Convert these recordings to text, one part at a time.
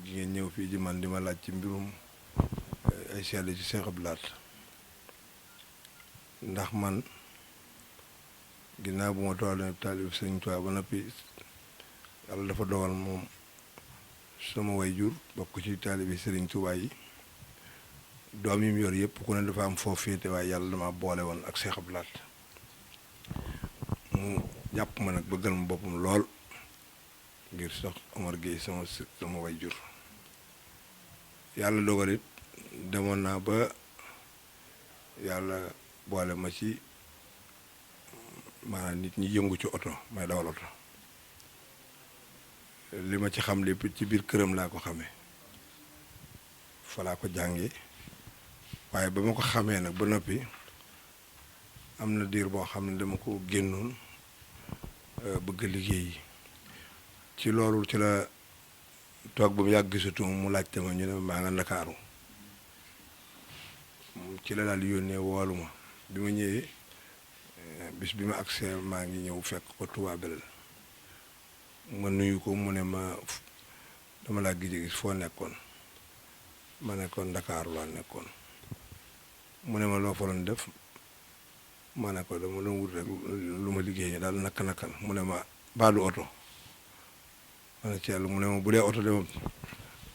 gi ngeen ñëw fii ji man di ma laaj ci mbirum ay seede ci Cheikh Abdou Lahad ndax man ginnaaw bu ma toolee taalib Sëriñ Tuubaa ba noppi yàlla dafa dogal moom sama waajur bokk ci taalibi Sëriñ Tuubaa yi doom yi mu yor yëpp ku ne dafa am foofu féete waaye yàlla dama boole woon ak Cheikh Abdou Lahad mu jàpp ma nag bëggal ma boppam lool ngir sax Omar Gueye sama waajur yàlla dogal it demoon naa ba yàlla boole ma ci maanaam nit ñi yëngu ci oto may dawal oto li ma ci xam lépp ci biir këram laa ko xamee fa laa ko jàngee waaye ba ma ko xamee nag ba noppi am na diir boo xam ne dama ko génnoon bëgg liggéey ci loolu ci la toog ba mu yàgg gisatu mu laajte ma ñu ne maa nga Ndakaaru ci la daal yónnee woolu ma bi ma ñëwee bis bi ma agsee maa ngi ñëw fekk ko Touba Belel ma nuyu ko mu ne ma dama laa gis foo nekkoon ma nekkoon Ndakaaru laa nekkoon mu ne ma loo fa doon def ma ne ko dama doon wut rek lu ma liggéeyee daal nakal mu ne ma baadu oto ma ne ci yàlla mu ne ma bu dee oto de moom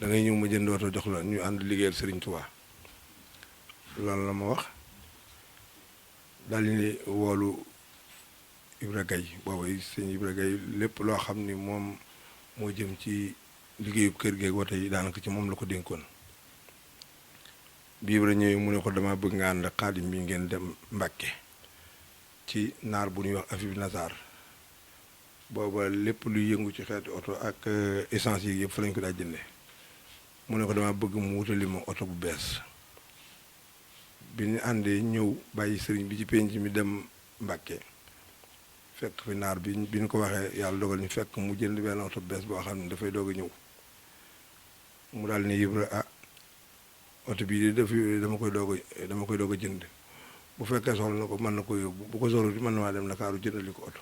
da ngay ñëw ma jënd oto jox la ñu ànd liggéeyal Serigne Touba loolu la ma wax daal di ne woolu Ibra Gaye booba sëñ Ibra Gaye lépp loo xam ni moom moo jëm ci liggéeyu kër geeg wote yi daanaka ci moom la ko dénkoon bi Ibra ñëwee mu ne ko dama bëgg nga ànd ak Xaadim bi ngeen dem Mbàkke ci naar bu ñuy wax Afib Nazar booba lépp luy yëngu ci xeeti oto ak essence yi yëpp fa lañ ko daa jënde mu ne ko dama bëgg mu wutali ma oto bu bees bi ñu àndee ñëw bàyyi sëriñ bi ci penc mi dem Mbàkke fekk fi naar bi ñu ko waxee yàlla dogal ñu fekk mu jënd benn oto bu bees boo xam ne dafay doog a ñëw mu daal ne Ibra oto bii de dama koy doog a jënd bu fekkee soxla na ko mën na ko yóbbu bu ko soxla mën na maa dem Ndakaaru jëndali ko oto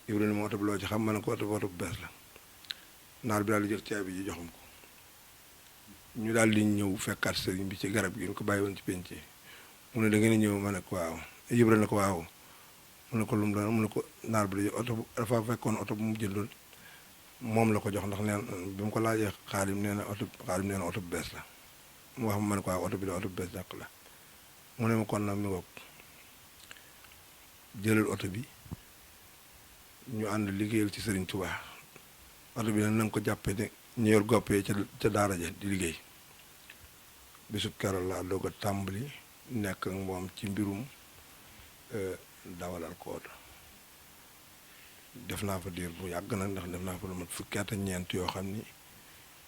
Ibra ne ma oto bi loo ci xam mën na ko oto bu bees la naar bi daal di jël caabi ji joxam ko ñu daal di ñëw fekkaat sëriñ bi ci garab gi ñu ko bàyyi woon ci penc mu ne da ngeen ñëw ma ne ko waaw Ibra ne ko waaw mu ne ko lu mu doon mu ne ko naar bi la oto dafa fekkoon oto bu mu jëndoon moom la ko jox ndax neen bi mu ko laajee Xaadim nee na oto bu bees la mu wax ma ne ko waaw oto bi la oto bu bees dàq la mu ne ma kon nag mi ngoog jëlal oto bi ñu ànd liggéeyal ci Sëriñ Tuubaa oto bi nag na nga ko jàppe ne ñu yor goppee ca daara ja di liggéey bisub keroog laa doog a tàmbali nekk ak moom ci mbirum dawalal ko oto def naa fa diir bu yàgg nag ndax def naa fa lu mat fukki at ak ñeent yoo xam ni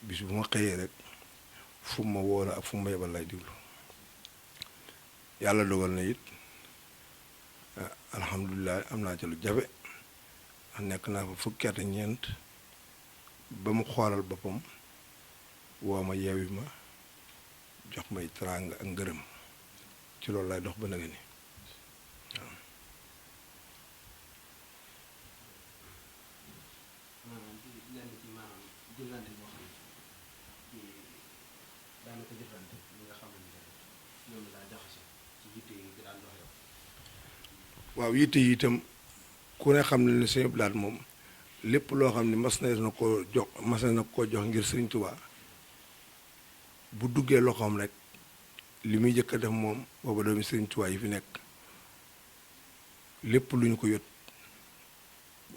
bis bu ma xëyee rek fu ma wóola ak fu ma yebal lay diglu yàlla dogal na it alhamdulilah am naa ci lu jafe ndax nekk naa fa fukki at ak ñeent ba mu xoolal boppam woo ma yeewi ma jox may teraanga ak ngërëm ci loolu lay dox ba nag ni waaw. waaw yitte yi itam ku ne xam ne ne Sëñ Abdou Lahad moom lépp loo xam ne mas na koo jox ngir Sëriñ Tuubaa bu duggee loxoom rek li muy jëkk a def moom booba doomi Sëriñ Tuubaa yi fi nekk lépp lu ñu ko yot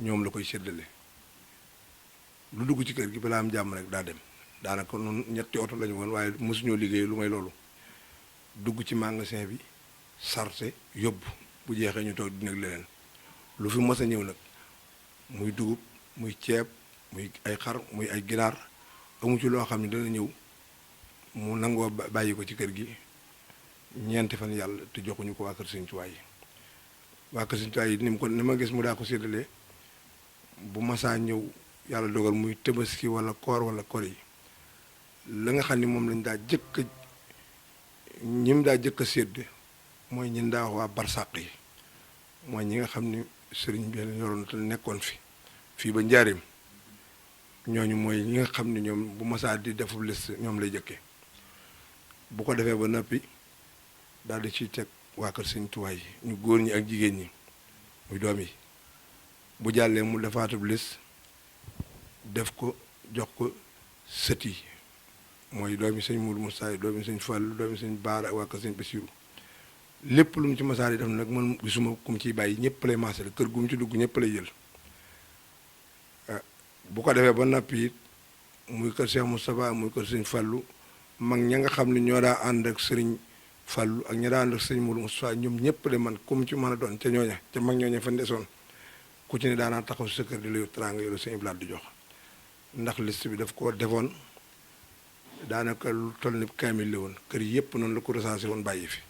ñoom la koy séddale lu dugg ci kër gi balaa am jàmm rek daa dem daanaka noonu ñetti oto lañu woon waaye mosuñoo liggéey lu may loolu dugg ci magasin bi sarte yóbbu bu jeexee ñu toog di nag leneen lu fi mos a ñëw nag muy dugub muy ceeb muy ay xar muy ay ginaar amu ci loo xam ne dana ñëw mu nangoo bàyyi ko ci kër gi ñeenti fan yàlla te joxuñu ko waa kër Sëriñ Tuubaa yi waa kër Sëriñ Tuubaa yi ni ma gis mu daa ko séddalee bu masaa ñëw yàlla dogal muy Tabaski wala koor wala kor yi la nga xam ne moom lañ daa jëkk ñim daa jëkk a sédd mooy ñin daa wax waa barsàq yi mooy ñi nga xam ni sëriñ bi leen yoroon te nekkoon fii ba njaareem ñooñu mooy ñi nga xam ne ñoom bu masaa di defub liste ñoom lay jëkke bu ko defee ba noppi daal di ciy teg waa kër Sëñ Tuubaa yi ñu góor ñi ak jigéen ñi muy doom yi bu jàllee mu defaatub liste def ko jox ko sët yi mooy doomi Sëñ Mourou Moussa doomi Sëñ Fall doomi Sëñ Baara ak waa kër Sëñ Bassirou lépp lu mu ci masaa di def nag man gisuma ku mu ciy bàyyi ñëpp lay maasale kër gu mu ci dugg ñëpp lay jël bu ko defee ba noppi it muy kër Cheikh Moustapha muy kër Sëñ Fallu mag ña nga xam ne ñoo daa ànd ak Sëriñ Fallu ak ña daa ànd ak Sëñ Mourou Moustapha ñoom ñëpp de man ku mu ci mën a doon ca ñooña ca mag ñooña fa ndesoon ku ci ne daanaa taxaw sa kër di la yor teraanga yooyu Sëñ Blaat di jox ndax liste bi daf koo defoon daanaka lu toll ni kaamil la woon kër yëpp noonu la ko recensé woon bàyyi fi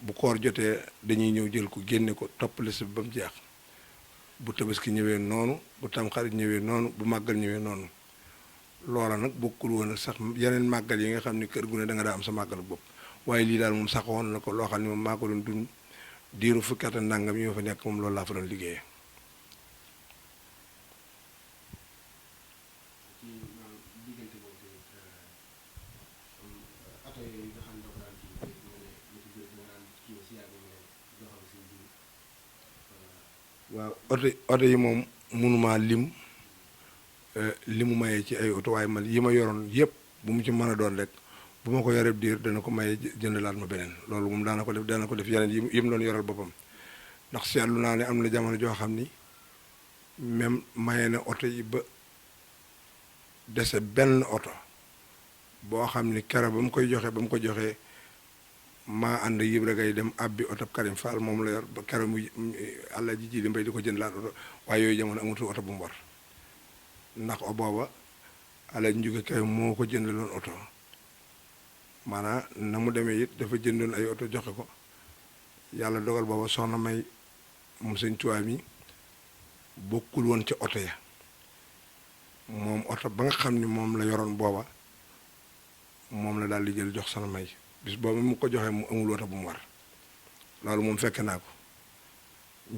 bu koor jotee dañuy ñëw jël ko génne ko topp liste bi ba mu jeex bu tabaski ñëwee noonu bu tamxarit ñëwee noonu bu màggal ñëwee noonu loola nag bokkul woon ak sax yeneen màggal yi nga xam ni kër gu ne da nga daa am sa màggal bopp waaye lii daal moom saxoon na ko loo xam ne moom maa ko doon dund diiru fukki at nangam yi ma fa nekk moom loolu laa fa doon liggéeyee. waaw oto yi moom mënumaa lim li mu mayee ci ay oto waaye man yi ma yoroon yëpp bu mu ci mën a doon rek bu ma ko yoree diir dana ko maye jëndalaat ma beneen loolu moom daana ko def yeneen yi mu doon yoral boppam ndax seetlu naa ne am na jamono joo xam ni même maye na oto yi ba dese benn oto boo xam ni kere ba mu ko joxee maa ànd yib rek ay dem abbi oto Karim Fall moom la yor ba kere mu àlla ji di mbay di ko jëndalaat oto waaye yooyu jamono amatul oto bu mu war ndax booba ala njuge kay moo ko jëndaloon oto maanaam na mu demee it dafa jëndoon ay oto joxe ko yàlla dogal booba soxna may mu Sëñ Tuubaa mi bokkul woon ca oto ya moom oto ba nga xam ni moom la yoroon booba moom la daal di jël jox soxna may bis boobu mu ko joxee mu amul oto bu mu war loolu moom fekke naa ko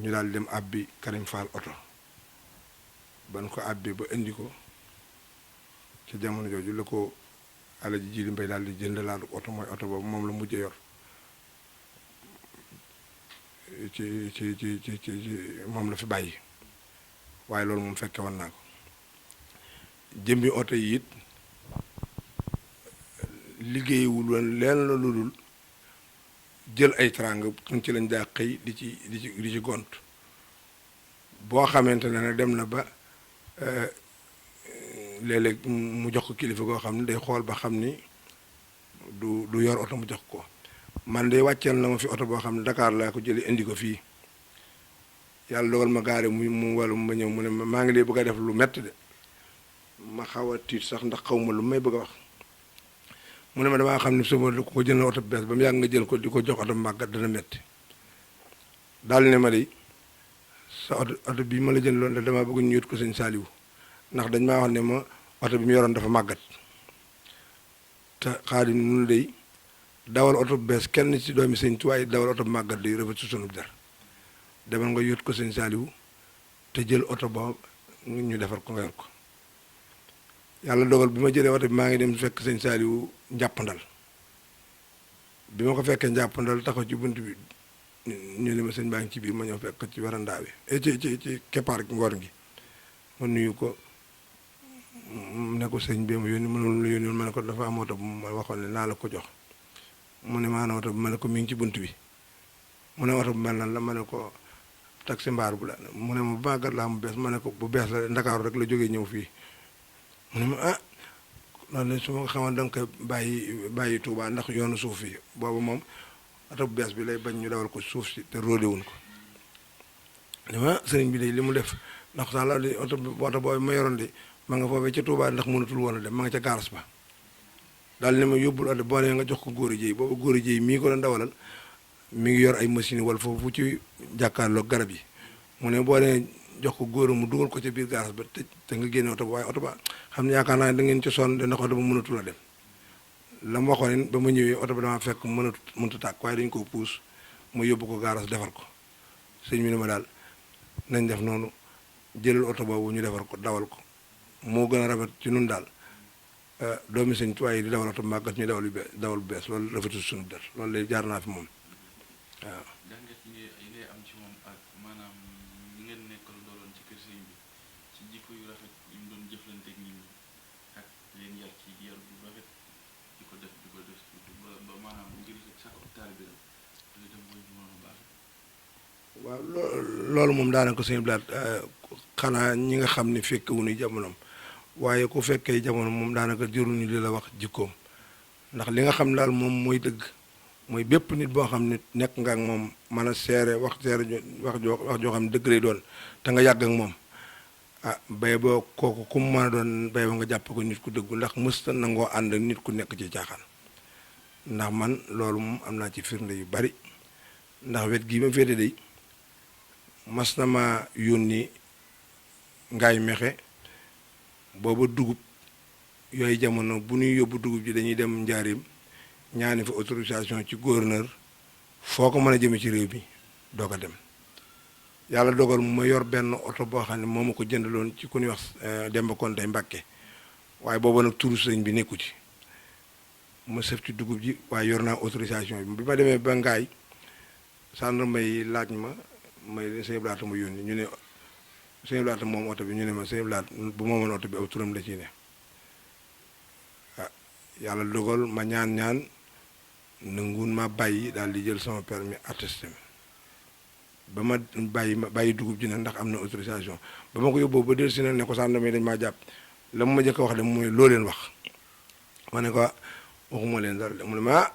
ñu daal di dem abbi Karim Fall oto ban ko abbi ba indi ko ci jamono jooju la ko Alaji Jili Mbay daal di jëndalaat oto mooy oto boobu moom la mujjee yor ci moom la fi bàyyi waaye loolu moom fekke woon naa ko jëmbi oto yi it liggéeyiwul woon leen la lu dul jël ay teraanga ñun ci lañ daa xëy di ci gont boo xamante ne nag dem na ba léeg-léeg mu jox ko kilifa goo xam ne day xool ba xam ni du yor oto mu jox ko man de wàcceel na ma fi oto boo xam ne Dakar laa ko jëlee indi ko fii yàlla dogal ma gaare mu wala ma ñëw mu ne maa ngi lay bëgg a def lu metti de ma xaw a tiit sax ndax xaw ma lu may bëgg a wax mu ne ma damaa xam ne suba ko jënd oto bees ba mu yàgg nga jël ko di ko jox oto màggat dana metti daal ne ma de sa oto bii ma la jënd loon damaa bëgg ñu yut ko Sëñ Saaliwu ndax dañ maa wax ne ma oto bi mu yoroon dafa màggat te Xaadim nunu day dawal oto bu bees kenn ci doomi Sëñ Tuubaa yi dawal oto bu màggat day rafet su sunu der demal nga yut ko Sëñ Saaliwu te jël oto ba ñu defar ko nga yor ko yàlla dogal bi ma jëlee oto bi maa ngi dem fekk Sëñ Saaliwu njàppandal bi ma ko fekkee njàppandal taxaw ci bunt bi ñu ne ma sëñ baa ngi ci biir ma ñëw fekk ko ci warandaa bi ci keppaar ngoor gi ma nuyu ko ne ko sëñ bi ma yónni mënul la yónni ma ne ko dafa am oto bu ma waxoon ne naa la ko jox mu ne maanaam oto bi ma ne ko mi ngi ci bunt bi mu ne oto bu mel nan la ma ne ko taxi mbaar bu la mu ne ma bu màggat laa mu bees ma ne ko bu bees la Ndakaaru rek la jógee ñëw fii mu ne ma ah loolu su ma ko xamoon da nga koy bàyyi Tuubaa ndax yoonu suuf yi boobu moom oto bu bees bi lay bañ ñu dawal ko suuf si te róodewuñ ko li ma sëriñ bi de li mu def ndax sax la di oto boobu ma yoroon de ma nga foofee ca Tuubaa ndax mënatul woon a dem ma nga ca garas ba daal ne ma yóbbul oto boo nee nga jox ko góor jéy boobu góor jéy mii ko doon dawalal mi ngi yor ay machine wala foofu ci jàkkaarloog garab yi mu ne boo nee jox ko góor mu dugal ko ca biir garas ba te nga génne oto ba waaye oto ba xam ne yaakaar naa da ngeen ci sonn de ndax oto ba mënatul a dem la ma waxoon ba ma ñëwee oto ba dama fekk mënut a tàkk waaye dañu koo puus mu yóbbu ko garas defar ko sëñ bi ne ma daal nañ def noonu jëlal oto boobu ñu defar ko dawal ko moo gën a rafet ci nun daal doomi sëñ Tuubaa yi di dawal oto màggat ñu dawal dawal bu bees loolu rafetul suñu der loolu lay jaar naa fi moom waaw. jàngat yi ngay am ci moom ak maanaam ñi ngeen nekkal dooloon ci kër sëñ bi ci jikko yu rafet yi mu doon jëflanteeg nit ñi ak leen yar ci yar bu rafet di ko def ba maanaam ngir sax taal bi la dem mooy ñu mën a baax. waaw loolu moom daanaka sëñ Blaat xanaa ñi nga xam ne fekk wu ñu jamonoom waaye ku fekkee jamono moom daanaka jërul ni li la wax jikkoom ndax li nga xam daal moom mooy dëgg mooy bépp nit boo xam ne nekk nga ak moom mën a seere wax joo xam ne dëgg lay doon te nga yàgg ak moom bay boo kooku ku mu mën a doon bay ba nga jàpp ko nit ku dëggu ndax mësta nangoo ànd ak nit ku nekk ci caaxaan ndax man loolu moom am naa ci firnde yu bari ndax wet gii ma féete day mas na ma yónni ngaay mexe booba dugub yooyu jamono bu ñuy yóbbu dugub ji dañuy dem njaarim ñaani fa autorisation ci gouverneur foo ko mën a jëme ci réew mi doo ko dem yàlla dogal ma yor benn oto boo xam ne moo ma ko jëndaloon ci ku ñuy wax Demba Konte Mbàkke waaye booba nag turu sëñ bi nekku ci ma sëf ci dugub ji waaye yor naa autorisation bi ma demee ba ngaay gendarme yi laaj ma may sëñ Blaata ma yónni ñu ne sëñ Blaata moom oto bi ñu ne ma sëñ Blaata bu moomoon oto bi aw turam la ciy ne yàlla dogal ma ñaan nanguun ma bàyyi daal di jël sama permis attesté ba ma bàyyi dugub ji nag ndax am na autorisation ba ma ko yóbboo ba del si nag ne ko gendarme yi dañ maa jàpp la mu ma jëkk a wax de mooy loo leen wax ma ne ko waxuma leen dara de mu ne ma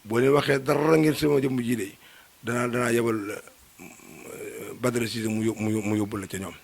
boo leen waxee dara ngeen sama jëmm ji de danaa yebal Badara Cissé mu yóbbu la ca ñoom